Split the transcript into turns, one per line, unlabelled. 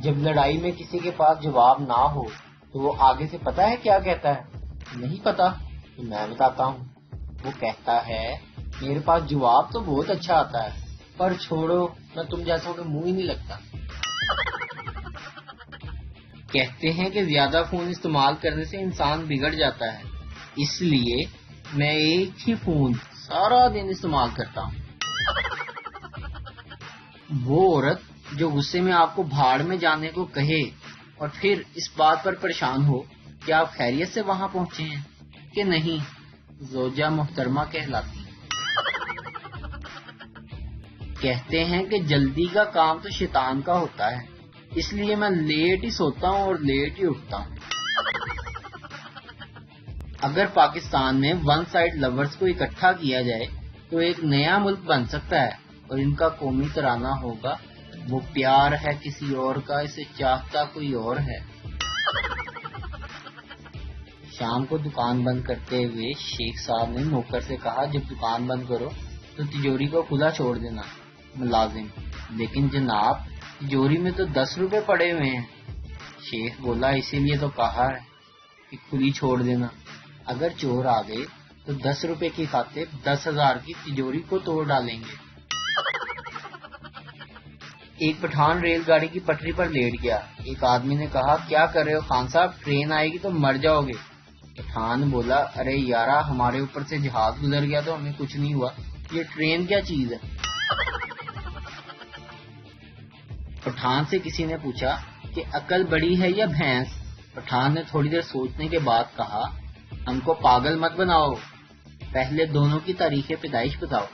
جب لڑائی میں کسی کے پاس جواب نہ ہو تو وہ آگے سے پتا ہے کیا کہتا ہے؟ نہیں پتا تو میں بتاتا ہوں۔ وہ کہتا ہے میرے پاس جواب تو بہت اچھا آتا ہے، پر چھوڑو، میں تم جیسوں کے منہ ہی نہیں لگتا۔ کہتے ہیں کہ زیادہ فون استعمال کرنے سے انسان بگڑ جاتا ہے، اس لیے میں ایک ہی فون سارا دن استعمال کرتا ہوں۔ وہ عورت جو غصے میں آپ کو بھاڑ میں جانے کو کہے اور پھر اس بات پر پریشان ہو کہ آپ خیریت سے وہاں پہنچے ہیں کہ نہیں، زوجہ محترمہ کہلاتی ہے۔ کہتے ہیں کہ جلدی کا کام تو شیطان کا ہوتا ہے، اس لیے میں لیٹ ہی سوتا ہوں اور لیٹ ہی اٹھتا ہوں۔ اگر پاکستان میں ون سائڈ لورز کو اکٹھا کیا جائے تو ایک نیا ملک بن سکتا ہے، اور ان کا قومی ترانہ ہوگا، وہ پیار ہے کسی اور کا، اسے چاہتا کوئی اور ہے۔ شام کو دکان بند کرتے ہوئے شیخ صاحب نے نوکر سے کہا جب دکان بند کرو تو تجوری کو کھلا چھوڑ دینا۔ ملازم: لیکن جناب تجوری میں تو 10 روپے پڑے ہوئے ہیں۔ شیخ بولا اسی لیے تو کہا ہے کہ کھلی چھوڑ دینا، اگر چور آ گئے تو 10 روپے کی خاطر 10,000 کی تجوری کو توڑ ڈالیں گے۔ ایک پٹھان ریل گاڑی کی پٹری پر لیٹ گیا۔ ایک آدمی نے کہا کیا کر رہے ہو خان صاحب، ٹرین آئے گی تو مر جاؤ گے۔ پٹھان بولا ارے یارا، ہمارے اوپر سے جہاز گزر گیا تو ہمیں کچھ نہیں ہوا، یہ ٹرین کیا چیز ہے۔ پٹھان سے کسی نے پوچھا کہ عقل بڑی ہے یا بھینس؟ پٹھان نے تھوڑی دیر سوچنے کے بعد کہا ہم کو پاگل مت بناؤ، پہلے دونوں کی تاریخ پیدائش بتاؤ۔